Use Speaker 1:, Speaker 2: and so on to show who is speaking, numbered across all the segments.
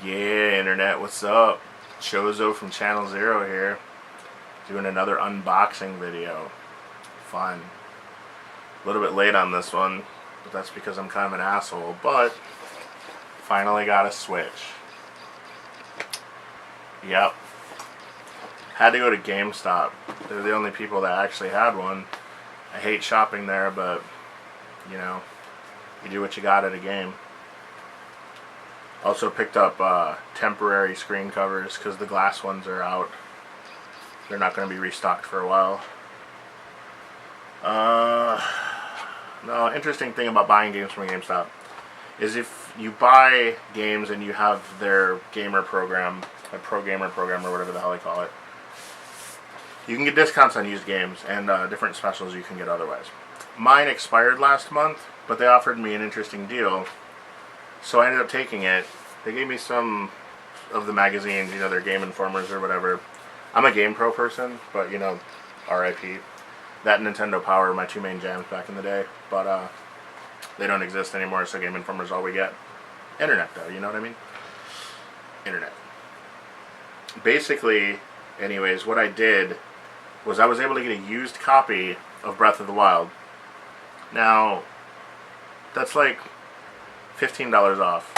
Speaker 1: Yeah, internet, what's up? Chozo from Channel Zero here, doing another unboxing video. Fun. A little bit late on this one, but that's because I'm kind of an asshole, but finally got a Switch. Yep. Had to go to GameStop. They're the only people that actually had one. I hate shopping there, but, you know, you do what you got at a game. Also picked up temporary screen covers because the glass ones are out. They're not going to be restocked for a while. No, interesting thing about buying games from GameStop is if you buy games and you have their gamer program, a pro gamer program or whatever the hell they call it, you can get discounts on used games and different specials you can get otherwise. Mine expired last month, but they offered me an interesting deal. So I ended up taking it. They gave me some of the magazines, you know, their Game Informers or whatever. I'm a Game Pro person, but, you know, RIP. That and Nintendo Power, my two main jams back in the day. But they don't exist anymore, so Game Informer's all we get. Internet, though, you know what I mean? Internet. Basically, anyways, what I did was I was able to get a used copy of Breath of the Wild. Now, that's like $15 off.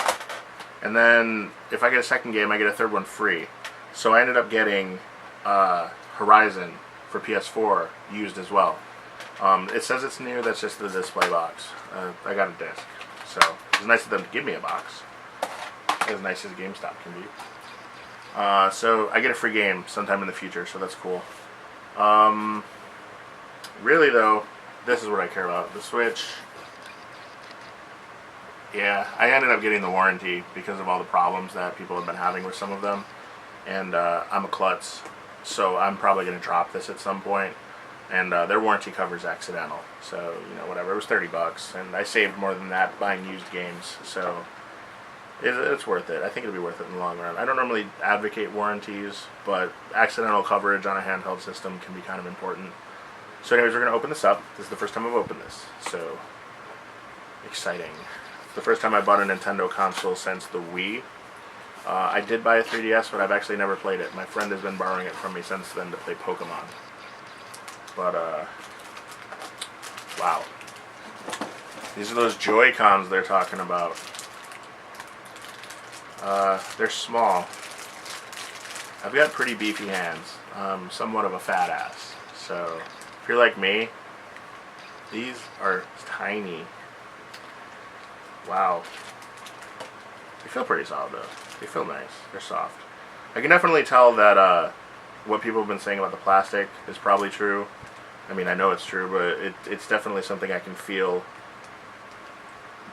Speaker 1: And then if I get a second game, I get a third one free. So I ended up getting Horizon for PS4 used as well. It says it's new, that's just the display box. I got a disc. So it's nice of them to give me a box. As nice as GameStop can be. So I get a free game sometime in the future, so that's cool. Really though, this is what I care about. The Switch. Yeah, I ended up getting the warranty because of all the problems that people have been having with some of them. And I'm a klutz, so I'm probably going to drop this at some point. And their warranty covers accidental. So, you know, whatever. It was $30, and I saved more than that buying used games. So it's worth it. I think it'll be worth it in the long run. I don't normally advocate warranties, but accidental coverage on a handheld system can be kind of important. So anyways, we're going to open this up. This is the first time I've opened this. So, exciting. It's the first time I bought a Nintendo console since the Wii. I did buy a 3DS, but I've actually never played it. My friend has been borrowing it from me since then to play Pokemon. But, wow. These are those Joy-Cons they're talking about. They're small. I've got pretty beefy hands. Somewhat of a fat ass. So, if you're like me, these are tiny. Wow. They feel pretty solid though. They feel nice. They're soft. I can definitely tell that what people have been saying about the plastic is probably true. I mean, I know it's true, but it's definitely something I can feel.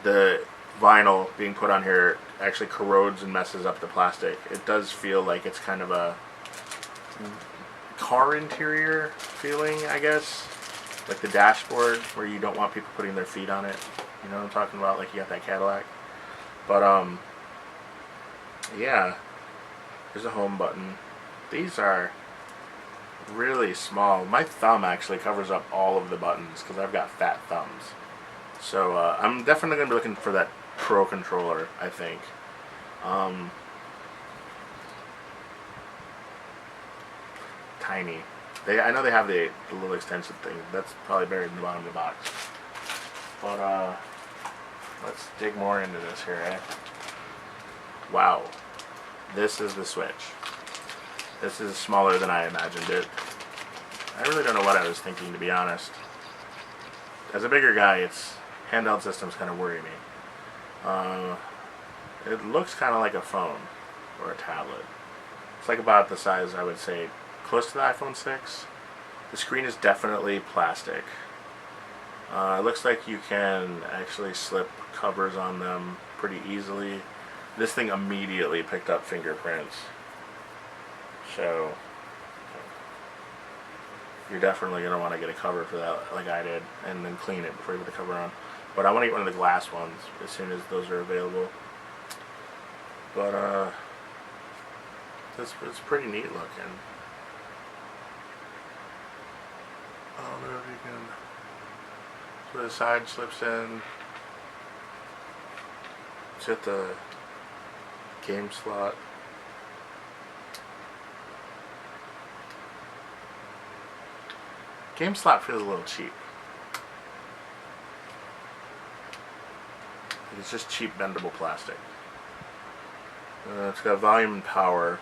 Speaker 1: The vinyl being put on here actually corrodes and messes up the plastic. It does feel like it's kind of a car interior feeling, I guess. Like the dashboard where you don't want people putting their feet on it. You know what I'm talking about? Like you got that Cadillac. But, yeah. There's a home button. These are really small. My thumb actually covers up all of the buttons because I've got fat thumbs. So, I'm definitely going to be looking for that Pro controller, I think. Tiny. I know they have the little extension thing. That's probably buried in the bottom of the box. But, let's dig more into this here, eh? Wow. This is the Switch. This is smaller than I imagined it. I really don't know what I was thinking, to be honest. As a bigger guy, handheld systems kind of worry me. It looks kind of like a phone or a tablet. It's like about the size, I would say, close to the iPhone 6. The screen is definitely plastic. It looks like you can actually slip covers on them pretty easily. This thing immediately picked up fingerprints. So, you're definitely going to want to get a cover for that, like I did, and then clean it before you put the cover on. But I want to get one of the glass ones as soon as those are available. But, it's pretty neat looking. I don't know if you can... So the side slips in. It's at the Game slot. Game slot feels a little cheap. It's just cheap bendable plastic. It's got volume and power.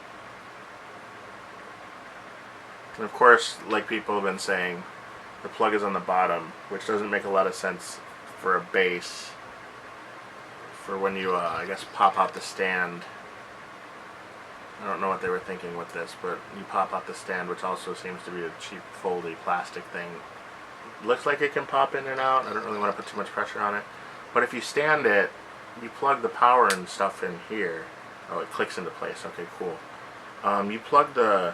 Speaker 1: And of course, like people have been saying, the plug is on the bottom, which doesn't make a lot of sense for a base. For when you, I guess, pop out the stand. I don't know what they were thinking with this, but you pop out the stand, which also seems to be a cheap, foldy plastic thing. Looks like it can pop in and out. I don't really want to put too much pressure on it. But if you stand it, you plug the power and stuff in here. Oh, it clicks into place. Okay, cool. You plug the,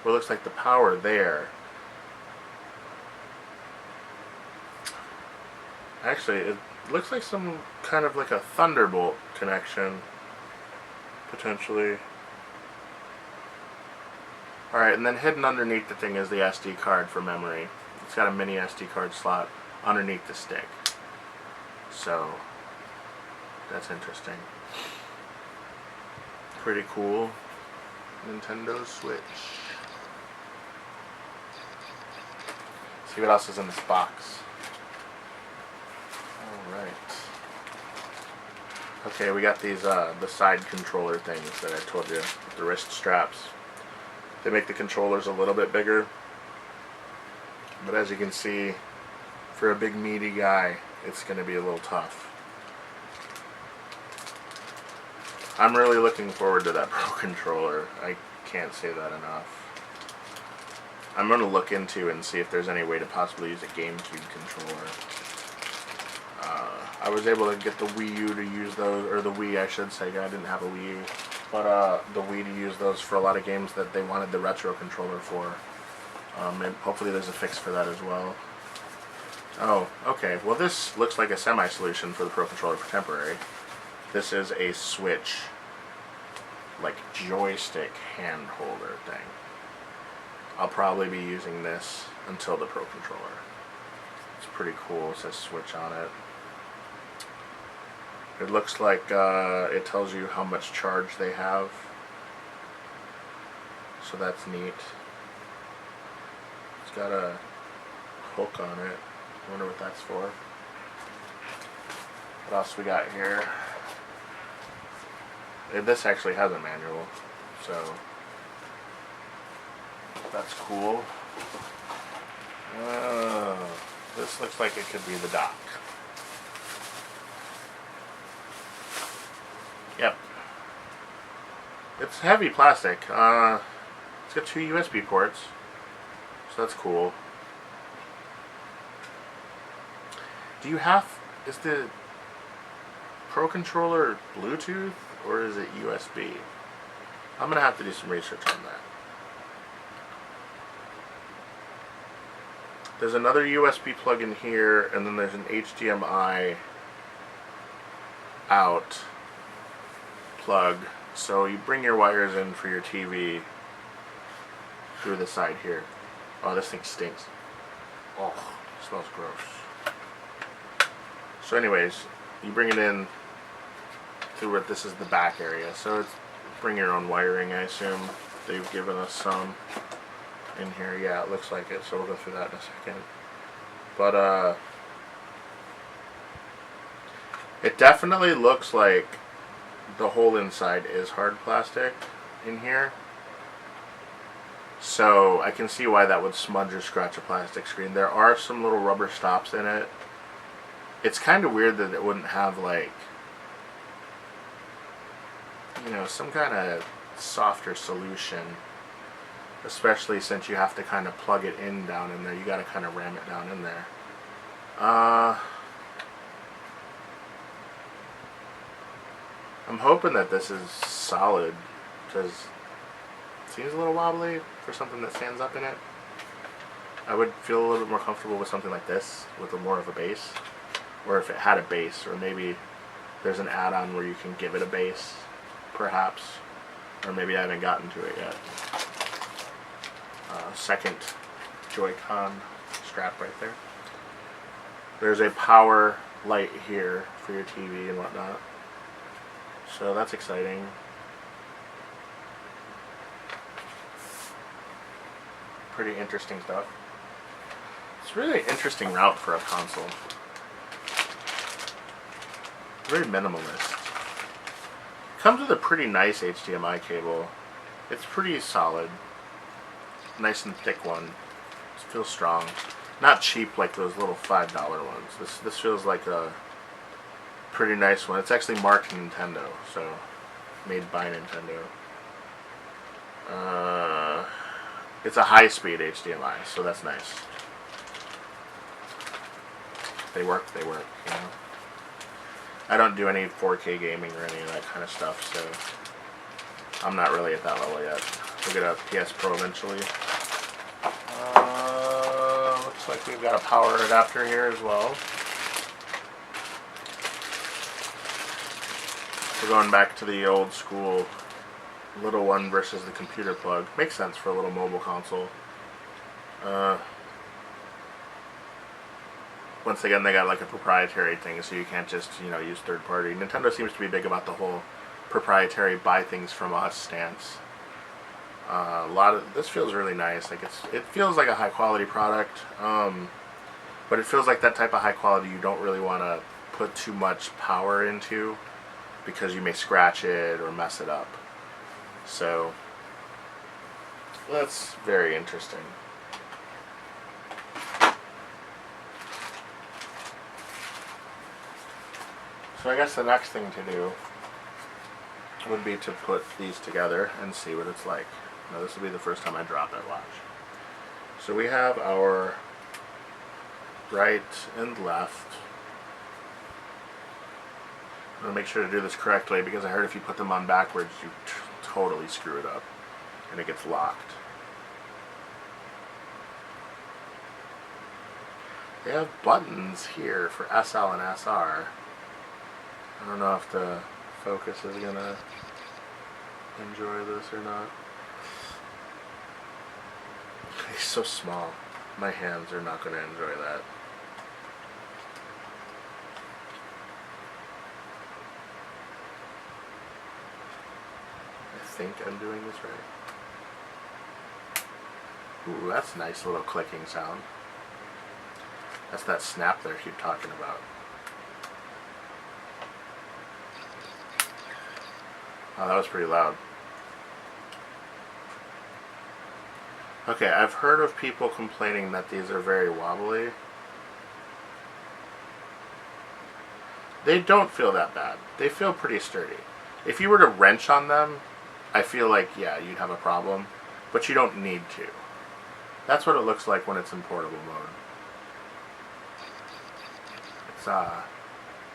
Speaker 1: what looks like the power there. Actually, it looks like some kind of like a Thunderbolt connection, potentially. Alright, and then hidden underneath the thing is the SD card for memory. It's got a mini SD card slot underneath the stick. So, that's interesting. Pretty cool. Nintendo Switch. See what else is in this box. Alright. Okay, we got these, the side controller things that I told you, the wrist straps. They make the controllers a little bit bigger. But as you can see, for a big meaty guy, it's going to be a little tough. I'm really looking forward to that Pro Controller. I can't say that enough. I'm going to look into and see if there's any way to possibly use a GameCube controller. I was able to get the Wii U to use those, or the Wii I should say, I didn't have a Wii U. But the Wii to use those for a lot of games that they wanted the retro controller for. And hopefully there's a fix for that as well. Oh, okay. Well, this looks like a semi-solution for the Pro Controller for temporary. This is a Switch, like, joystick hand holder thing. I'll probably be using this until the Pro Controller. It's pretty cool. It says Switch on it. It looks like it tells you how much charge they have. So that's neat. It's got a hook on it. I wonder what that's for. What else we got here? This actually has a manual, so that's cool. This looks like it could be the dock. Yep. It's heavy plastic. It's got 2 USB ports, so that's cool. Do you have, is the Pro Controller Bluetooth or is it USB? I'm gonna have to do some research on that. There's another USB plug in here, and then there's an HDMI out plug. So you bring your wires in for your TV through the side here. Oh, this thing stinks. Oh, it smells gross. So anyways, you bring it in through what this is the back area. So it's bring your own wiring, I assume. They've given us some in here. Yeah, it looks like it, so we'll go through that in a second. But it definitely looks like the whole inside is hard plastic in here. So I can see why that would smudge or scratch a plastic screen. There are some little rubber stops in it. It's kind of weird that it wouldn't have, like, you know, some kind of softer solution, especially since you have to kind of plug it in down in there. You got to kind of ram it down in there. I'm hoping that this is solid, because it seems a little wobbly for something that stands up in it. I would feel a little bit more comfortable with something like this, with more of a base, or if it had a base, or maybe there's an add-on where you can give it a base, perhaps, or maybe I haven't gotten to it yet. Second Joy-Con strap right there. There's a power light here for your TV and whatnot. So that's exciting. Pretty interesting stuff. It's really an interesting route for a console. Very minimalist. Comes with a pretty nice HDMI cable. It's pretty solid. Nice and thick one. It feels strong. Not cheap like those little $5 ones. This feels like a pretty nice one. It's actually marked Nintendo, so made by Nintendo. It's a high-speed HDMI, so that's nice. They work, you know. I don't do any 4K gaming or any of that kind of stuff, so I'm not really at that level yet. We'll get a PS Pro eventually. Looks like we've got a power adapter here as well. We're going back to the old school little one versus the computer plug. Makes sense for a little mobile console. Once again, they got like a proprietary thing, so you can't just, you know, use third party. Nintendo seems to be big about the whole proprietary buy things from us stance. This feels really nice. Like it feels like a high quality product, but it feels like that type of high quality you don't really want to put too much power into because you may scratch it or mess it up. So that's very interesting. So I guess the next thing to do would be to put these together and see what it's like. Now this will be the first time I drop it, watch. So we have our right and left. I'm going to make sure to do this correctly because I heard if you put them on backwards you totally screw it up and it gets locked. They have buttons here for SL and SR. I don't know if the focus is going to enjoy this or not. It's so small. My hands are not going to enjoy that. I think I'm doing this right. Ooh, that's a nice little clicking sound. That's that snap there I keep talking about. Oh, that was pretty loud. Okay, I've heard of people complaining that these are very wobbly. They don't feel that bad. They feel pretty sturdy. If you were to wrench on them, I feel like, yeah, you'd have a problem. But you don't need to. That's what it looks like when it's in portable mode.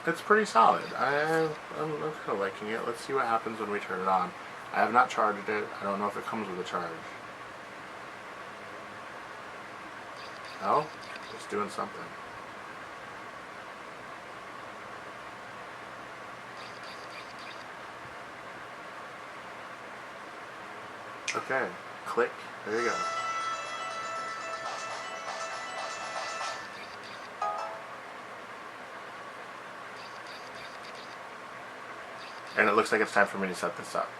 Speaker 1: It's pretty solid. I'm kind of liking it. Let's see what happens when we turn it on. I have not charged it. I don't know if it comes with a charge. Oh, it's doing something. Okay, click. There you go. And it looks like it's time for me to set this up.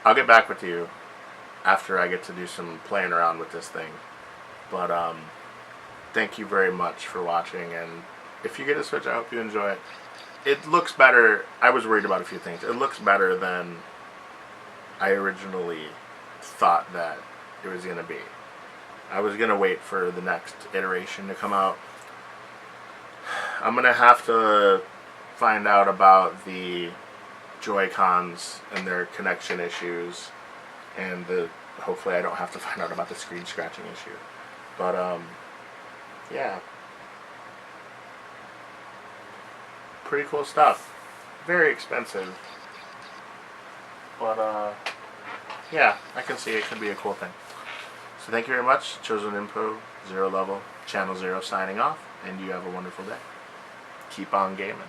Speaker 1: I'll get back with you after I get to do some playing around with this thing. But thank you very much for watching, and if you get a Switch, I hope you enjoy it. It looks better. I was worried about a few things. It looks better than I originally thought that it was going to be. I was going to wait for the next iteration to come out. I'm going to have to find out about the Joy-Cons and their connection issues, and hopefully I don't have to find out about the screen scratching issue. But yeah, pretty cool stuff. Very expensive, but yeah, I can see it could be a cool thing. So thank you very much. Chozo Ninpo, Zero Level, Channel Zero signing off, and you have a wonderful day. Keep on gaming.